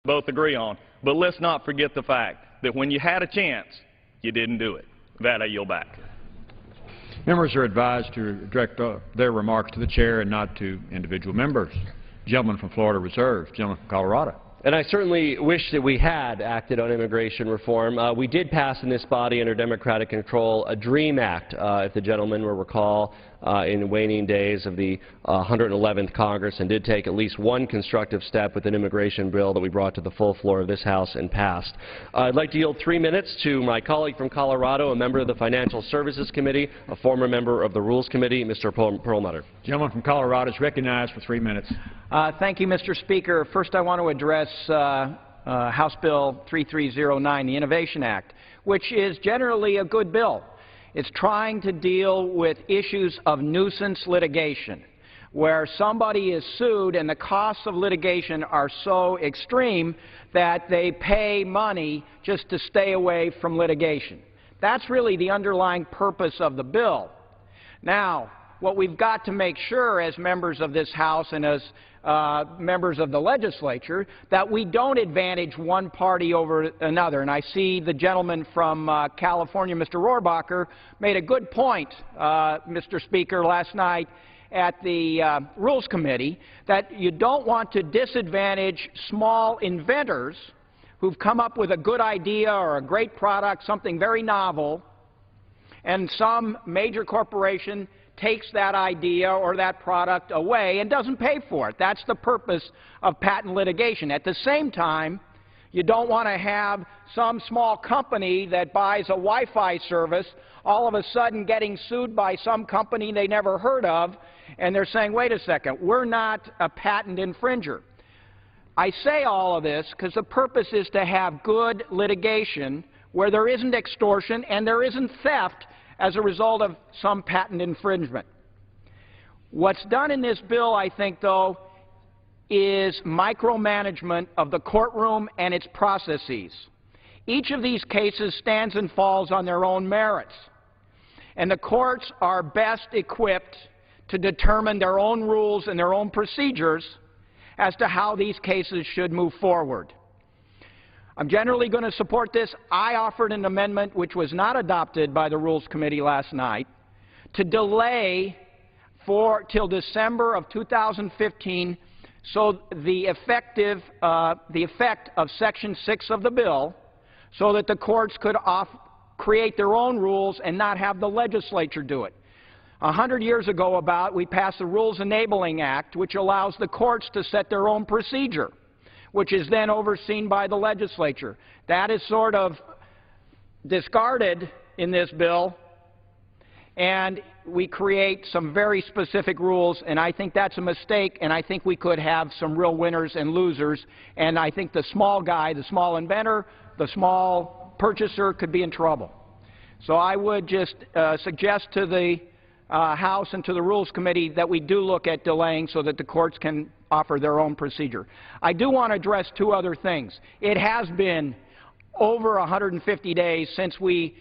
both agree on. But let's not forget the fact that when you had a chance, you didn't do it. With that, I yield back. Members are advised to direct their remarks to the chair and not to individual members. Gentleman from Florida reserves. Gentleman from Colorado. And I certainly wish that we had acted on immigration reform. We did pass in this body under Democratic control a DREAM Act, if the gentleman will recall, in waning days of the 111th Congress, and did take at least one constructive step with an immigration bill that we brought to the full floor of this House and passed. I'd like to yield 3 minutes to my colleague from Colorado, a member of the Financial Services Committee, a former member of the Rules Committee, Mr. Perlmutter. Gentleman from Colorado is recognized for 3 minutes. Thank you, Mr. Speaker. First, I want to address House Bill 3309, the Innovation Act, which is generally a good bill. It's trying to deal with issues of nuisance litigation, where somebody is sued and the costs of litigation are so extreme that they pay money just to stay away from litigation. That's really the underlying purpose of the bill. Now, what we've got to make sure as members of this House and as members of the legislature, that we don't advantage one party over another. And I see the gentleman from California, Mr. Rohrabacher, made a good point, Mr. Speaker, last night at the Rules Committee, that you don't want to disadvantage small inventors who've come up with a good idea or a great product, something very novel, and some major corporation takes that idea or that product away and doesn't pay for it. That's the purpose of patent litigation. At the same time, you don't want to have some small company that buys a Wi-Fi service all of a sudden getting sued by some company they never heard of, and they're saying, wait a second, we're not a patent infringer. I say all of this because the purpose is to have good litigation where there isn't extortion and there isn't theft as a result of some patent infringement. What's done in this bill, I think, though, is micromanagement of the courtroom and its processes. Each of these cases stands and falls on their own merits, and the courts are best equipped to determine their own rules and their own procedures as to how these cases should move forward. I'm generally going to support this. I offered an amendment which was not adopted by the Rules Committee last night to delay till December of 2015 so the effect of Section 6 of the bill so that the courts could create their own rules and not have the legislature do it. 100 years ago we passed the Rules Enabling Act, which allows the courts to set their own procedure, which is then overseen by the legislature. That is sort of discarded in this bill, and we create some very specific rules, and I think that's a mistake, and I think we could have some real winners and losers, and I think the small guy, the small inventor, the small purchaser could be in trouble. So I would just suggest to the House and to the Rules Committee that we do look at delaying so that the courts can offer their own procedure. I do want to address two other things. It has been over 150 days since we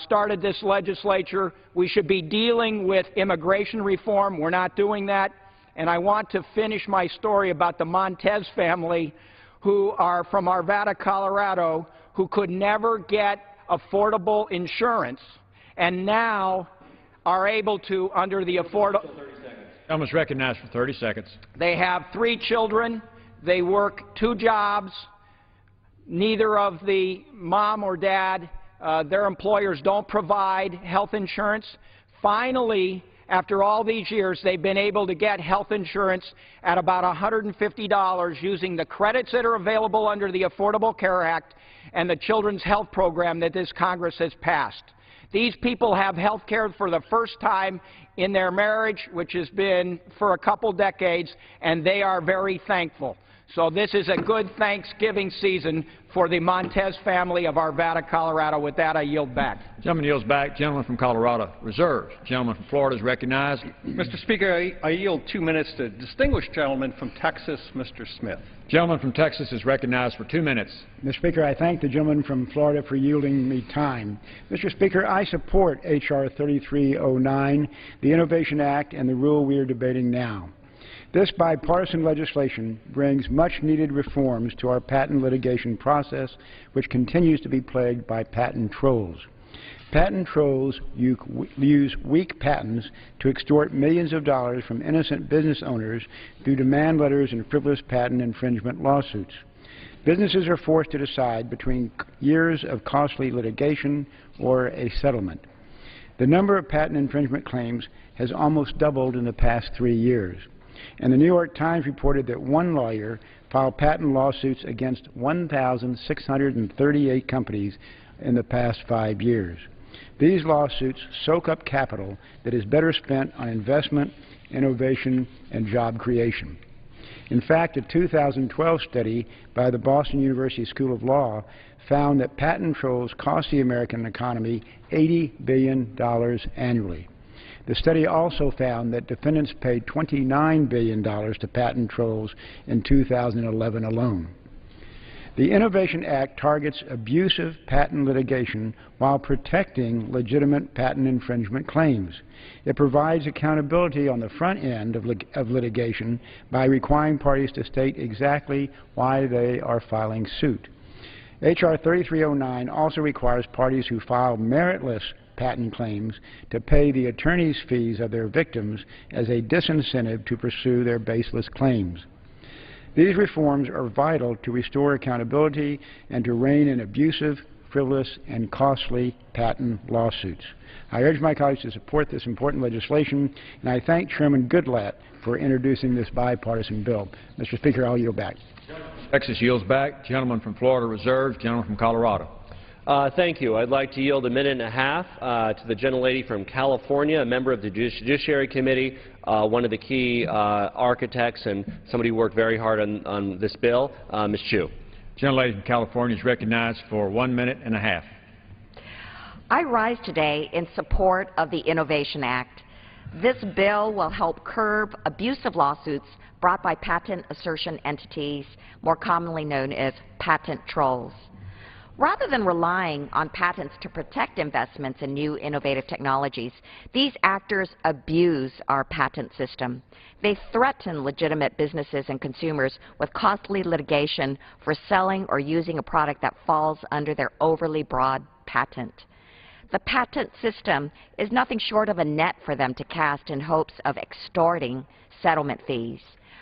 started this legislature. We should be dealing with immigration reform. We're not doing that. And I want to finish my story about the Montez family, who are from Arvada, Colorado, who could never get affordable insurance and now are able to under the affordable. Gentleman is recognized for 30 seconds. They have 3 children. They work 2 jobs. Neither of the mom or dad, their employers don't provide health insurance. Finally, after all these years, they've been able to get health insurance at about $150 using the credits that are available under the Affordable Care Act and the Children's Health Program that this Congress has passed. These people have health care for the first time in their marriage, which has been for a couple decades, and they are very thankful. So this is a good Thanksgiving season for the Montez family of Arvada, Colorado. With that, I yield back. Gentleman yields back. Gentleman from Colorado reserves. Gentleman from Florida is recognized. Mr. Speaker, I yield 2 minutes to distinguished gentleman from Texas, Mr. Smith. Gentleman from Texas is recognized for 2 minutes. Mr. Speaker, I thank the gentleman from Florida for yielding me time. Mr. Speaker, I support H.R. 3309, the Innovation Act, and the rule we are debating now. This bipartisan legislation brings much-needed reforms to our patent litigation process, which continues to be plagued by patent trolls. Patent trolls use weak patents to extort millions of dollars from innocent business owners through demand letters and frivolous patent infringement lawsuits. Businesses are forced to decide between years of costly litigation or a settlement. The number of patent infringement claims has almost doubled in the past 3 years. And the New York Times reported that one lawyer filed patent lawsuits against 1,638 companies in the past 5 years. These lawsuits soak up capital that is better spent on investment, innovation, and job creation. In fact, a 2012 study by the Boston University School of Law found that patent trolls cost the American economy $80 billion annually. The study also found that defendants paid $29 billion to patent trolls in 2011 alone. The Innovation Act targets abusive patent litigation while protecting legitimate patent infringement claims. It provides accountability on the front end of litigation by requiring parties to state exactly why they are filing suit. H.R. 3309 also requires parties who file meritless patent claims to pay the attorney's fees of their victims as a disincentive to pursue their baseless claims. These reforms are vital to restore accountability and to rein in abusive, frivolous, and costly patent lawsuits. I urge my colleagues to support this important legislation, and I thank Chairman Goodlatte for introducing this bipartisan bill. Mr. Speaker, I'll yield back. Texas yields back. Gentleman from Florida reserves. Gentleman from Colorado. Thank you. I'd like to yield a minute and a half to the gentlelady from California, a member of the Judiciary Committee, one of the key architects and somebody who worked very hard on this bill, Ms. Chu. Gentlelady from California is recognized for 1 minute and a half. I rise today in support of the Innovation Act. This bill will help curb abusive lawsuits brought by patent assertion entities, more commonly known as patent trolls. Rather than relying on patents to protect investments in new innovative technologies, these actors abuse our patent system. They threaten legitimate businesses and consumers with costly litigation for selling or using a product that falls under their overly broad patent. The patent system is nothing short of a net for them to cast in hopes of extorting settlement fees.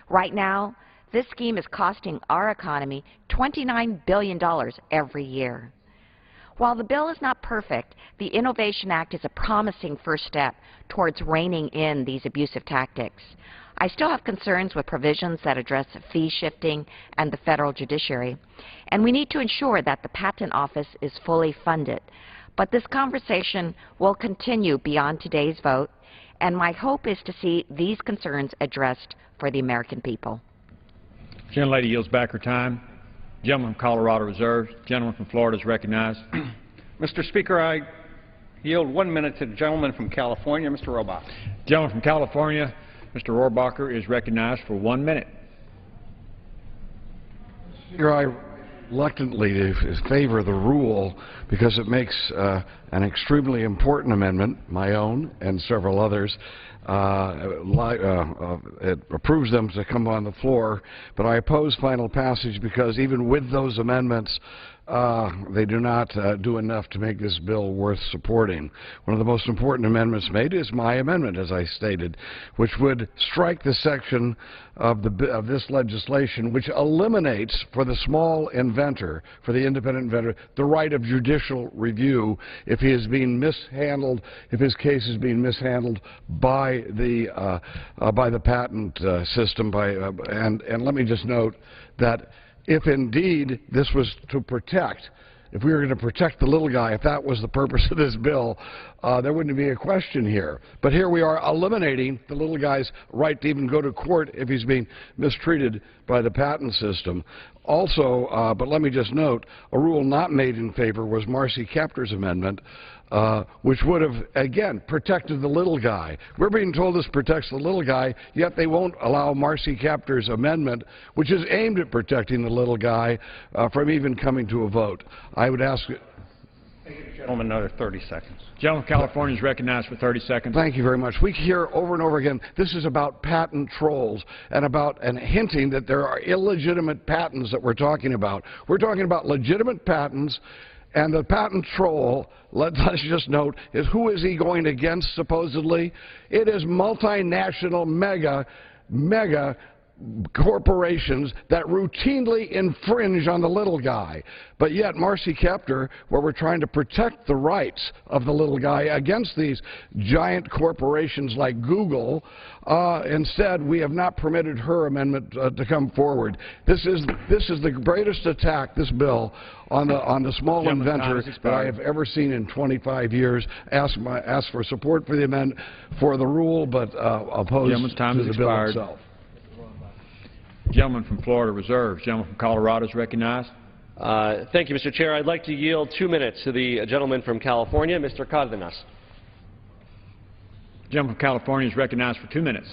Right now, this scheme is costing our economy $29 billion every year. While the bill is not perfect, the Innovation Act is a promising first step towards reining in these abusive tactics. I still have concerns with provisions that address fee shifting and the federal judiciary, and we need to ensure that the Patent Office is fully funded. But this conversation will continue beyond today's vote, and my hope is to see these concerns addressed for the American people. Gentlelady yields back her time. Gentleman from Colorado reserves. Gentleman from Florida is recognized. Mr. Speaker, I yield 1 minute to the gentleman from California, Mr. Rohrabacher. Gentleman from California, Mr. Rohrabacher, is recognized for 1 minute. Speaker, I reluctantly favor the rule because it makes an extremely important amendment, my own and several others. It approves them to come on the floor, but I oppose final passage because even with those amendments, they do not do enough to make this bill worth supporting. One of the most important amendments made is my amendment, as I stated, which would strike the section of this legislation which eliminates for the small inventor, for the independent inventor, the right of judicial review if he is being mishandled, if his case is being mishandled by the patent system. And let me just note that if indeed this was to protect, if we were going to protect the little guy, if that was the purpose of this bill, there wouldn't be a question here. But here we are eliminating the little guy's right to even go to court if he's being mistreated by the patent system. Also, but let me just note, a rule not made in favor was Marcy Kaptur's amendment, which would have, again, protected the little guy. We're being told this protects the little guy, yet they won't allow Marcy Kaptur's amendment, which is aimed at protecting the little guy, from even coming to a vote. I would ask Gentleman, another 30 seconds. Gentleman from California is recognized for 30 seconds. Thank you very much. We hear over and over again, this is about patent trolls and hinting that there are illegitimate patents that we're talking about. We're talking about legitimate patents, and the patent troll, let's just note, is who is he going against, supposedly? It is multinational mega corporations that routinely infringe on the little guy. But yet, Marcy Kaptur, where we're trying to protect the rights of the little guy against these giant corporations like Google, instead we have not permitted her amendment to come forward. This is the greatest attack, this bill, on the small inventor that I have ever seen in 25 years. Ask for support for the amendment, for the rule, but oppose to the bill itself. Gentleman from Florida reserves. Gentleman from Colorado is recognized. Thank you, Mr. Chair. I'd like to yield 2 minutes to the gentleman from California, Mr. Cardenas. Gentleman from California is recognized for 2 minutes.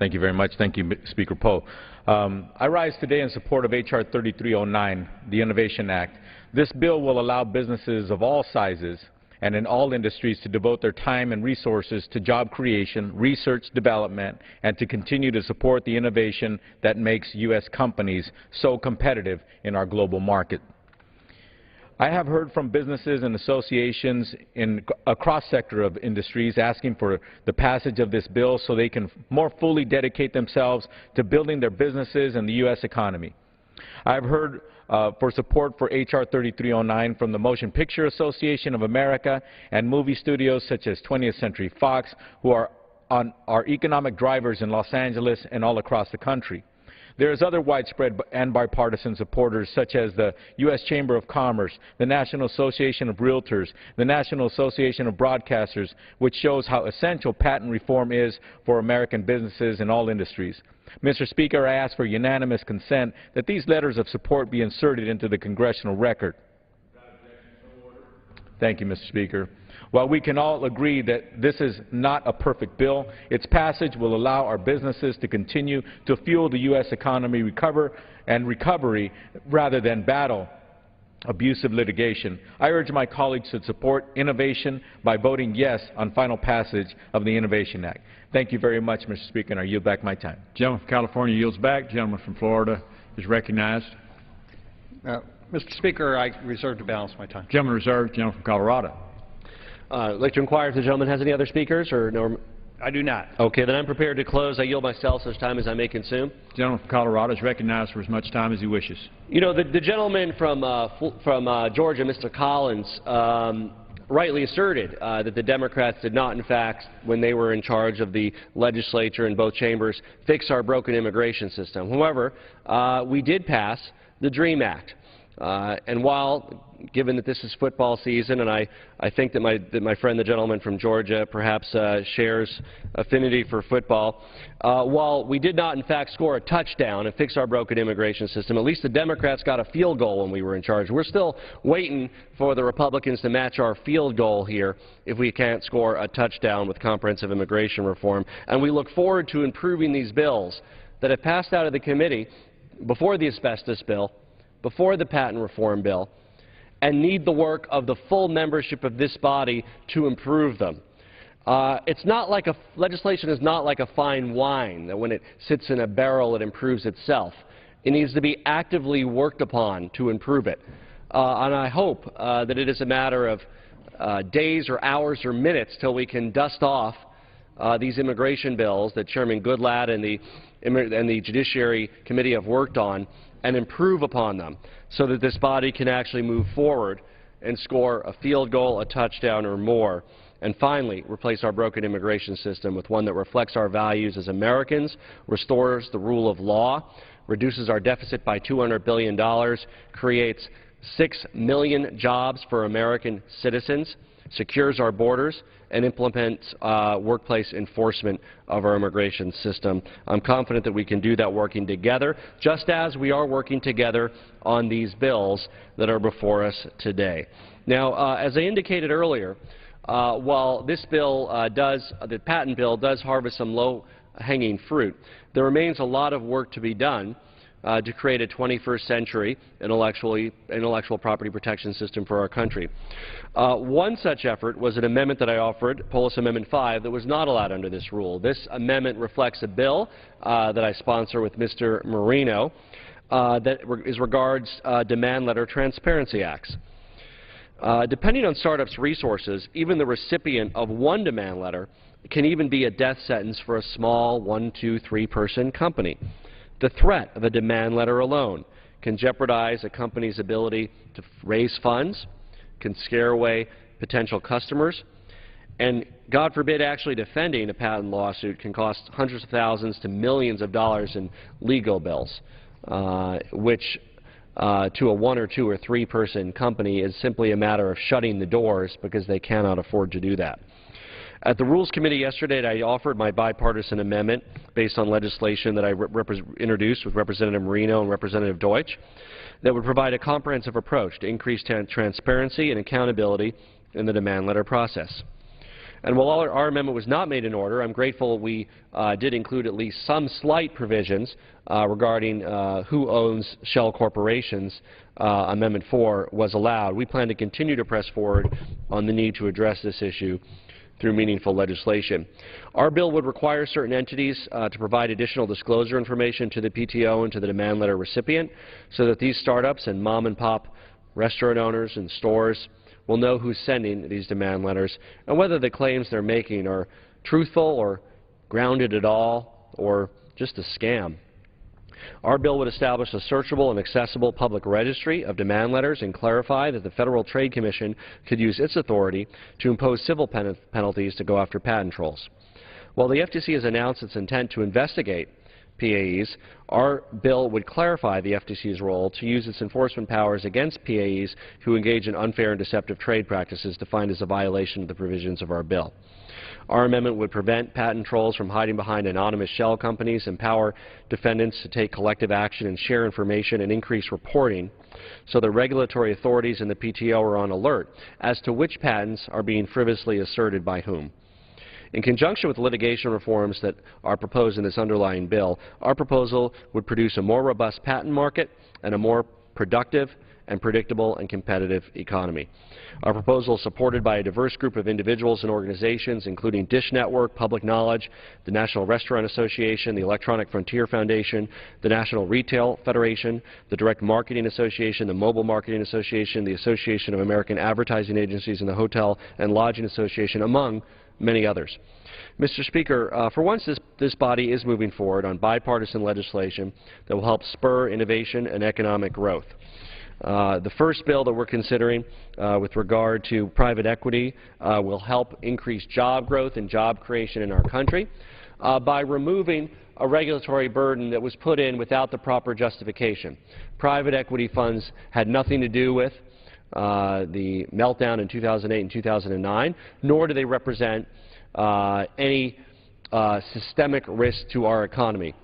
Thank you very much. Thank you, Speaker Poe. I rise today in support of H.R. 3309, the Innovation Act. This bill will allow businesses of all sizes and in all industries to devote their time and resources to job creation, research, development, and to continue to support the innovation that makes U.S. companies so competitive in our global market. I have heard from businesses and associations in a cross-sector of industries asking for the passage of this bill so they can more fully dedicate themselves to building their businesses and the U.S. economy. I have heard for support for H.R. 3309 from the Motion Picture Association of America and movie studios such as 20th Century Fox, who are economic drivers in Los Angeles and all across the country. There is other widespread and bipartisan supporters such as the U.S. Chamber of Commerce, the National Association of Realtors, the National Association of Broadcasters, which shows how essential patent reform is for American businesses in all industries. Mr. Speaker, I ask for unanimous consent that these letters of support be inserted into the congressional record. Thank you, Mr. Speaker. While we can all agree that this is not a perfect bill, its passage will allow our businesses to continue to fuel the U.S. economy recovery rather than battle abusive litigation. I urge my colleagues to support innovation by voting yes on final passage of the Innovation Act. Thank you very much, Mr. Speaker, and I yield back my time. Gentleman from California yields back. Gentleman from Florida is recognized. Mr. Speaker, I reserve to balance my time. Gentleman reserved. Gentleman from Colorado. I'd like to inquire if the gentleman has any other speakers or no. I do not. Okay, then I'm prepared to close. I yield myself such time as I may consume. Gentleman from Colorado is recognized for as much time as he wishes. You know, the gentleman from Georgia, Mr. Collins, rightly asserted that the Democrats did not, in fact, when they were in charge of the legislature in both chambers, fix our broken immigration system. However, we did pass the DREAM Act. And while, given that this is football season, and I think that my friend, the gentleman from Georgia, perhaps shares affinity for football, while we did not, in fact, score a touchdown and fix our broken immigration system, at least the Democrats got a field goal when we were in charge. We're still waiting for the Republicans to match our field goal here if we can't score a touchdown with comprehensive immigration reform. And we look forward to improving these bills that have passed out of the committee before the asbestos bill, before the patent reform bill, and need the work of the full membership of this body to improve them. Legislation is not like a fine wine that when it sits in a barrel it improves itself. It needs to be actively worked upon to improve it. And I hope that it is a matter of days or hours or minutes till we can dust off these immigration bills that Chairman Goodlatte and the Judiciary Committee have worked on and improve upon them so that this body can actually move forward and score a field goal, a touchdown, or more. And finally, replace our broken immigration system with one that reflects our values as Americans, restores the rule of law, reduces our deficit by $200 billion, creates 6 million jobs for American citizens, secures our borders, and implements workplace enforcement of our immigration system. I'm confident that we can do that working together, just as we are working together on these bills that are before us today. Now, as I indicated earlier, while this bill the patent bill does harvest some low-hanging fruit, there remains a lot of work to be done to create a 21st century intellectual property protection system for our country. One such effort was an amendment that I offered, Polis Amendment 5, that was not allowed under this rule. This amendment reflects a bill that I sponsor with Mr. Marino that regards demand letter transparency acts. Depending on startups' resources, even the recipient of one demand letter can even be a death sentence for a small 1-, 2-, 3-person company. The threat of a demand letter alone can jeopardize a company's ability to raise funds, can scare away potential customers, and, God forbid, actually defending a patent lawsuit can cost hundreds of thousands to millions of dollars in legal bills, which to a 1- or 2- or 3-person company is simply a matter of shutting the doors because they cannot afford to do that. At the Rules Committee yesterday, I offered my bipartisan amendment based on legislation that I introduced with Representative Marino and Representative Deutsch that would provide a comprehensive approach to increase transparency and accountability in the demand letter process. And while our amendment was not made in order, I'm grateful we did include at least some slight provisions regarding who owns shell corporations. Amendment 4 was allowed. We plan to continue to press forward on the need to address this issue through meaningful legislation. Our bill would require certain entities to provide additional disclosure information to the PTO and to the demand letter recipient so that these startups and mom-and-pop restaurant owners and stores will know who's sending these demand letters and whether the claims they're making are truthful or grounded at all or just a scam. Our bill would establish a searchable and accessible public registry of demand letters and clarify that the Federal Trade Commission could use its authority to impose civil penalties to go after patent trolls. While the FTC has announced its intent to investigate PAEs, our bill would clarify the FTC's role to use its enforcement powers against PAEs who engage in unfair and deceptive trade practices defined as a violation of the provisions of our bill. Our amendment would prevent patent trolls from hiding behind anonymous shell companies, empower defendants to take collective action and share information and increase reporting so the regulatory authorities and the PTO are on alert as to which patents are being frivolously asserted by whom. In conjunction with litigation reforms that are proposed in this underlying bill, our proposal would produce a more robust patent market and a more productive and predictable and competitive economy. Our proposal is supported by a diverse group of individuals and organizations, including Dish Network, Public Knowledge, the National Restaurant Association, the Electronic Frontier Foundation, the National Retail Federation, the Direct Marketing Association, the Mobile Marketing Association, the Association of American Advertising Agencies, and the Hotel and Lodging Association, among many others. Mr. Speaker, for once this body is moving forward on bipartisan legislation that will help spur innovation and economic growth. The first bill that we're considering with regard to private equity will help increase job growth and job creation in our country by removing a regulatory burden that was put in without the proper justification. Private equity funds had nothing to do with the meltdown in 2008 and 2009, nor do they represent any systemic risk to our economy.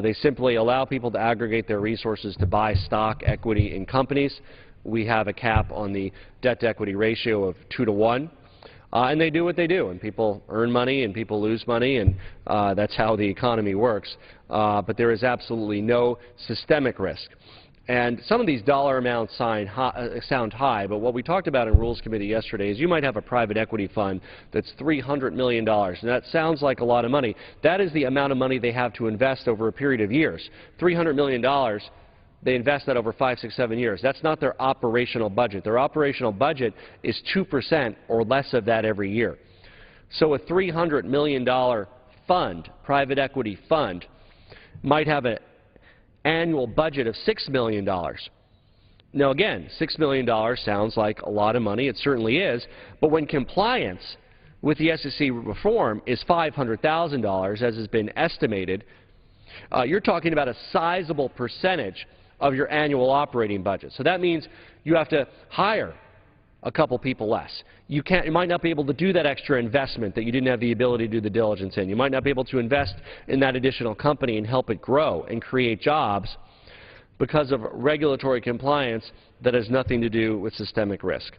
They simply allow people to aggregate their resources to buy stock equity in companies. We have a cap on the debt-to-equity ratio of 2 to 1. And they do what they do, and people earn money and people lose money, and that's how the economy works. But there is absolutely no systemic risk. And some of these dollar amounts sound high, but what we talked about in Rules Committee yesterday is you might have a private equity fund that's $300 million, and that sounds like a lot of money. That is the amount of money they have to invest over a period of years. $300 million, they invest that over 5, 6, 7 years. That's not their operational budget. Their operational budget is 2% or less of that every year. So a $300 million fund, private equity fund, might have an annual budget of $6 million. Now again, $6 million sounds like a lot of money. It certainly is. But when compliance with the SEC reform is $500,000, as has been estimated, you're talking about a sizable percentage of your annual operating budget. So that means you have to hire a couple people less. You might not be able to do that extra investment that you didn't have the ability to do the diligence in. You might not be able to invest in that additional company and help it grow and create jobs because of regulatory compliance that has nothing to do with systemic risk.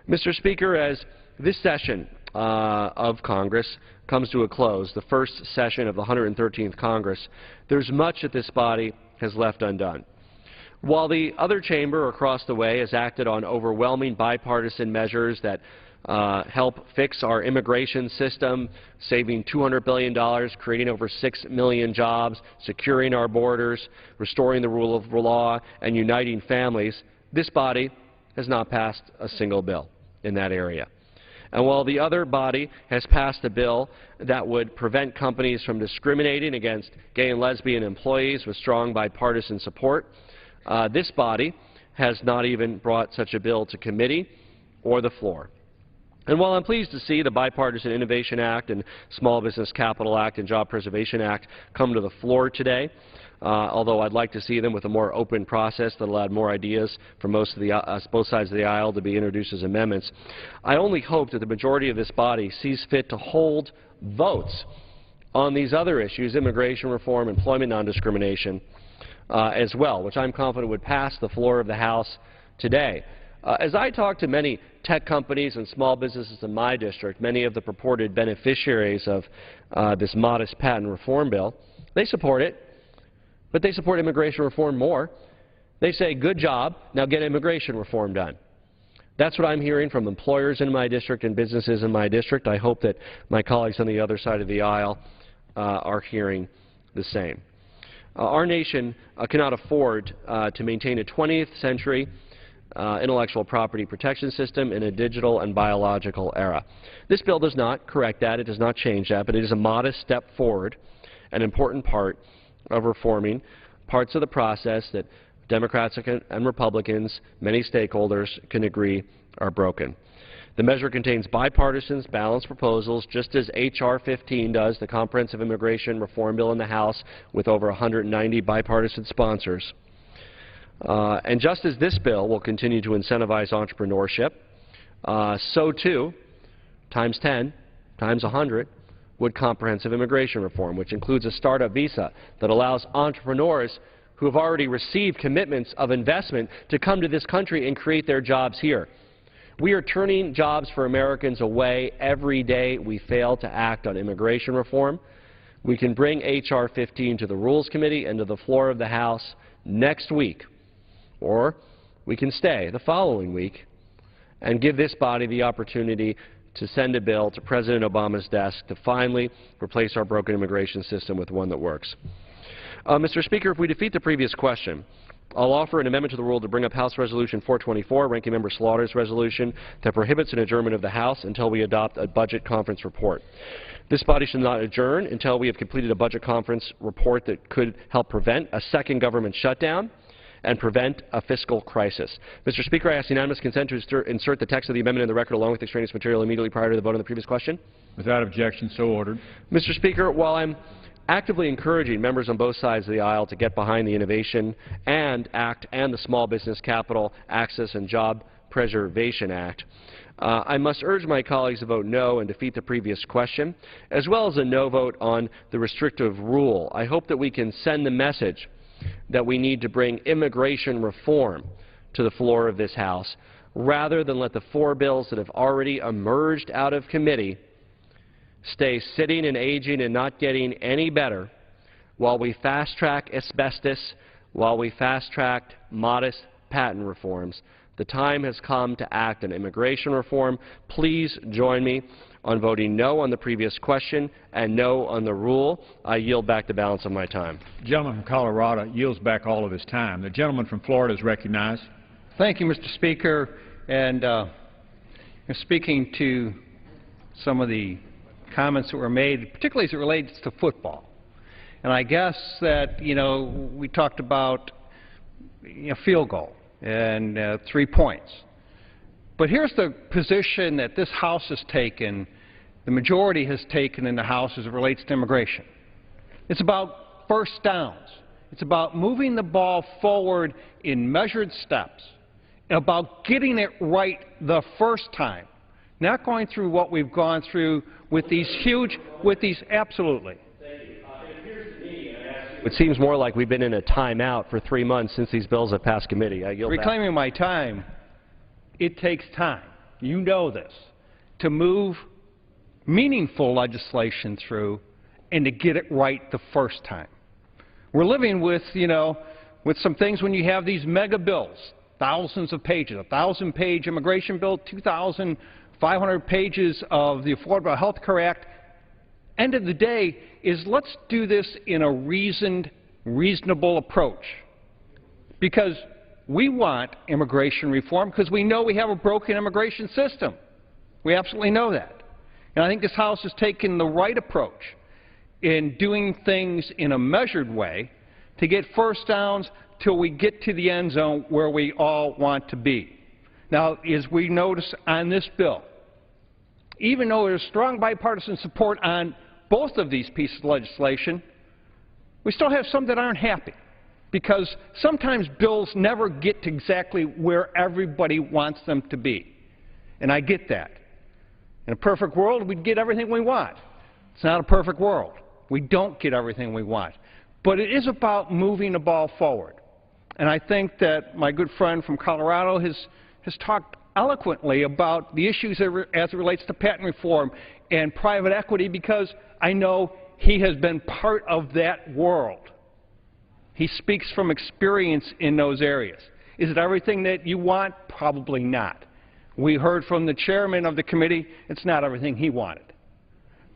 Mr. Speaker, as this session of Congress comes to a close, the first session of the 113th Congress, there's much that this body has left undone. While the other chamber across the way has acted on overwhelming bipartisan measures that help fix our immigration system, saving $200 billion, creating over 6 million jobs, securing our borders, restoring the rule of law, and uniting families, this body has not passed a single bill in that area. And while the other body has passed a bill that would prevent companies from discriminating against gay and lesbian employees with strong bipartisan support, this body has not even brought such a bill to committee or the floor. And while I'm pleased to see the Bipartisan Innovation Act and Small Business Capital Act and Job Preservation Act come to the floor today, although I'd like to see them with a more open process that allowed more ideas from both sides of the aisle to be introduced as amendments, I only hope that the majority of this body sees fit to hold votes on these other issues, immigration reform, employment non-discrimination, as well, which I'm confident would pass the floor of the House today. As I talk to many tech companies and small businesses in my district, many of the purported beneficiaries of this modest patent reform bill, they support it, but they support immigration reform more. They say, good job, now get immigration reform done. That's what I'm hearing from employers in my district and businesses in my district. I hope that my colleagues on the other side of the aisle are hearing the same. Our nation cannot afford to maintain a 20th century intellectual property protection system in a digital and biological era. This bill does not correct that. It does not change that, but it is a modest step forward, an important part of reforming parts of the process that Democrats and Republicans, many stakeholders, can agree are broken. The measure contains bipartisan, balanced proposals, just as H.R. 15 does, the Comprehensive Immigration Reform Bill in the House, with over 190 bipartisan sponsors. And just as this bill will continue to incentivize entrepreneurship, so too, times 10, times 100, would comprehensive immigration reform, which includes a startup visa that allows entrepreneurs who have already received commitments of investment to come to this country and create their jobs here. We are turning jobs for Americans away every day we fail to act on immigration reform. We can bring H.R. 15 to the Rules Committee and to the floor of the House next week, or we can stay the following week and give this body the opportunity to send a bill to President Obama's desk to finally replace our broken immigration system with one that works. Mr. Speaker, if we defeat the previous question, I'll offer an amendment to the rule to bring up House Resolution 424, Ranking Member Slaughter's resolution, that prohibits an adjournment of the House until we adopt a budget conference report. This body should not adjourn until we have completed a budget conference report that could help prevent a second government shutdown and prevent a fiscal crisis. Mr. Speaker, I ask unanimous consent to insert the text of the amendment in the record along with extraneous material immediately prior to the vote on the previous question. Without objection, so ordered. Mr. Speaker, while I'm actively encouraging members on both sides of the aisle to get behind the Innovation Act and the Small Business Capital Access and Job Preservation Act, I must urge my colleagues to vote no and defeat the previous question, as well as a no vote on the restrictive rule. I hope that we can send the message that we need to bring immigration reform to the floor of this House, rather than let the 4 bills that have already emerged out of committee stay sitting and aging and not getting any better while we fast-track asbestos, while we fast-track modest patent reforms. The time has come to act on immigration reform. Please join me on voting no on the previous question and no on the rule. I yield back the balance of my time. The gentleman from Colorado yields back all of his time. The gentleman from Florida is recognized. Thank you, Mr. Speaker. And speaking to some of the comments that were made, particularly as it relates to football. And I guess that, we talked about field goal and 3 points. But here's the position that this House has taken, the majority has taken in the House as it relates to immigration. It's about first downs. It's about moving the ball forward in measured steps, about getting it right the first time, not going through what we've gone through with these absolutely. It seems more like we've been in a timeout for 3 months since these bills have passed committee. I yield back. Reclaiming my time, it takes time, you know this, to move meaningful legislation through and to get it right the first time. We're living with, with some things when you have these mega bills, thousands of pages, a 1,000-page immigration bill, 2,500 pages of the Affordable Health Care Act. End of the day is let's do this in a reasonable approach, because we want immigration reform because we know we have a broken immigration system. We absolutely know that. And I think this House has taken the right approach in doing things in a measured way to get first downs till we get to the end zone where we all want to be. Now, as we notice on this bill, even though there's strong bipartisan support on both of these pieces of legislation, we still have some that aren't happy, because sometimes bills never get to exactly where everybody wants them to be. And I get that. In a perfect world, we'd get everything we want. It's not a perfect world. We don't get everything we want. But it is about moving the ball forward. And I think that my good friend from Colorado has talked eloquently about the issues as it relates to patent reform and private equity, because I know he has been part of that world. He speaks from experience in those areas. Is it everything that you want? Probably not. We heard from the chairman of the committee, it's not everything he wanted.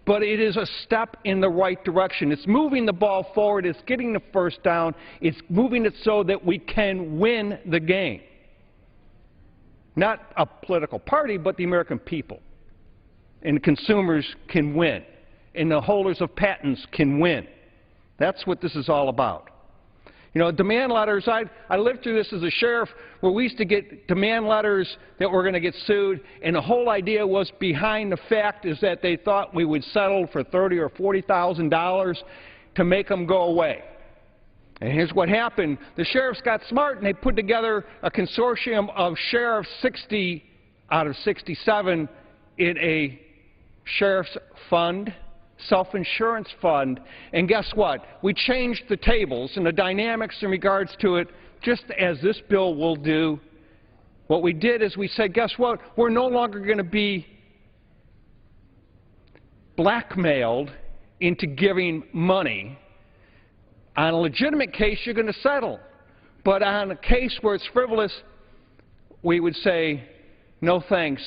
But it is a step in the right direction. It's moving the ball forward. It's getting the first down. It's moving it so that we can win the game. Not a political party, but the American people. And consumers can win. And the holders of patents can win. That's what this is all about. You know, demand letters, I lived through this as a sheriff where we used to get demand letters that were going to get sued, and the whole idea was behind the fact is that they thought we would settle for $30,000 or $40,000 to make them go away. And here's what happened. The sheriffs got smart, and they put together a consortium of sheriffs, 60 out of 67, in a sheriff's fund, self-insurance fund, and guess what? We changed the tables and the dynamics in regards to it, just as this bill will do. What we did is we said, guess what? We're no longer going to be blackmailed into giving money. On a legitimate case, you're going to settle. But on a case where it's frivolous, we would say, no thanks.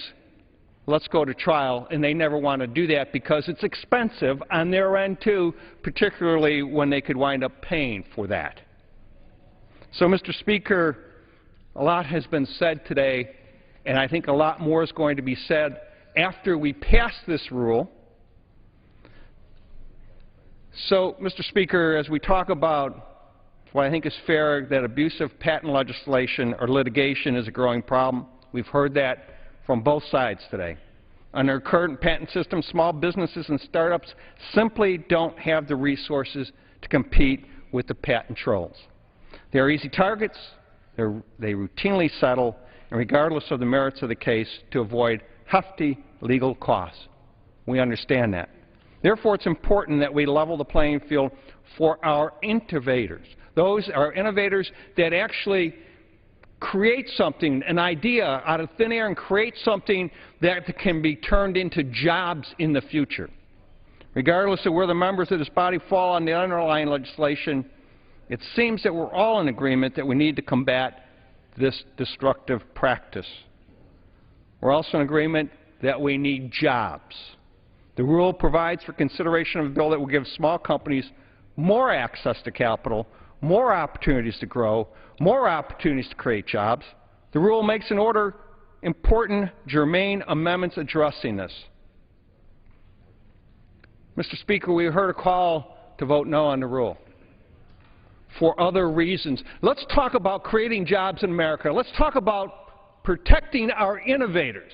Let's go to trial, and they never want to do that because it's expensive on their end, too, particularly when they could wind up paying for that. So, Mr. Speaker, a lot has been said today, and I think a lot more is going to be said after we pass this rule. So, Mr. Speaker, as we talk about what I think is fair, that abusive patent legislation or litigation is a growing problem, we've heard that from both sides today. Under our current patent system, small businesses and startups simply don't have the resources to compete with the patent trolls. They are easy targets, they routinely settle, and regardless of the merits of the case, to avoid hefty legal costs. We understand that. Therefore, it's important that we level the playing field for our innovators. Those are innovators that actually create something, an idea out of thin air, and create something that can be turned into jobs in the future. Regardless of where the members of this body fall on the underlying legislation, it seems that we're all in agreement that we need to combat this destructive practice. We're also in agreement that we need jobs. The rule provides for consideration of a bill that will give small companies more access to capital, more opportunities to grow, more opportunities to create jobs. The rule makes in order important germane amendments addressing this. Mr. Speaker, we heard a call to vote no on the rule for other reasons. Let's talk about creating jobs in America. Let's talk about protecting our innovators.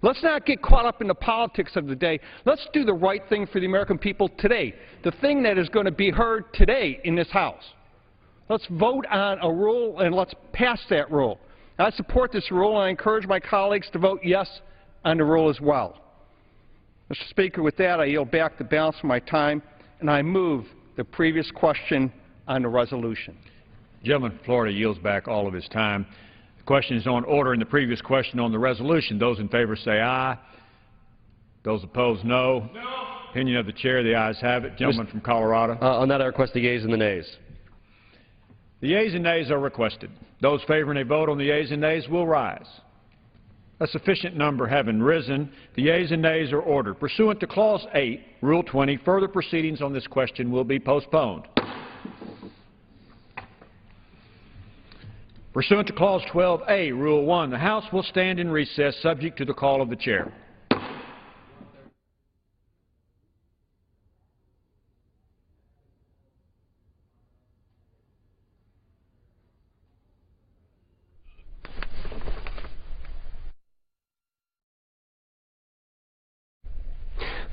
Let's not get caught up in the politics of the day. Let's do the right thing for the American people today, the thing that is going to be heard today in this House. Let's vote on a rule and let's pass that rule. I support this rule, and I encourage my colleagues to vote yes on the rule as well. Mr. Speaker, with that, I yield back the balance of my time, and I move the previous question on the resolution. The gentleman from Florida yields back all of his time. The question is on order, and the previous question on the resolution. Those in favor say aye. Those opposed, no. No. Opinion of the chair, the ayes have it. Gentleman from Colorado. On that, I request the yeas and the nays. The yeas and nays are requested. Those favoring a vote on the yeas and nays will rise. A sufficient number having risen, the yeas and nays are ordered. Pursuant to Clause 8, Rule 20, further proceedings on this question will be postponed. Pursuant to Clause 12A, Rule 1, the House will stand in recess subject to the call of the Chair.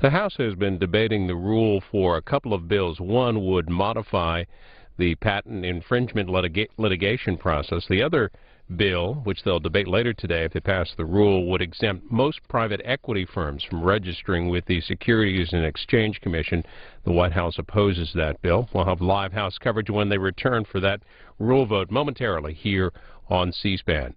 The House has been debating the rule for a couple of bills. One would modify the patent infringement litigation process. The other bill, which they'll debate later today if they pass the rule, would exempt most private equity firms from registering with the Securities and Exchange Commission. The White House opposes that bill. We'll have live House coverage when they return for that rule vote momentarily here on C-SPAN.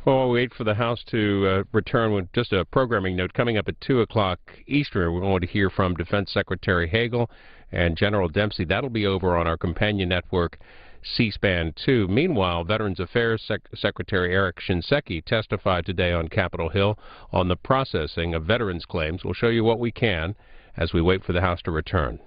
Well, we wait for the House to return with just a programming note. Coming up at 2 o'clock Eastern, we're going to hear from Defense Secretary Hagel and General Dempsey. That'll be over on our companion network, C-SPAN 2. Meanwhile, Veterans Affairs Secretary Eric Shinseki testified today on Capitol Hill on the processing of veterans' claims. We'll show you what we can as we wait for the House to return.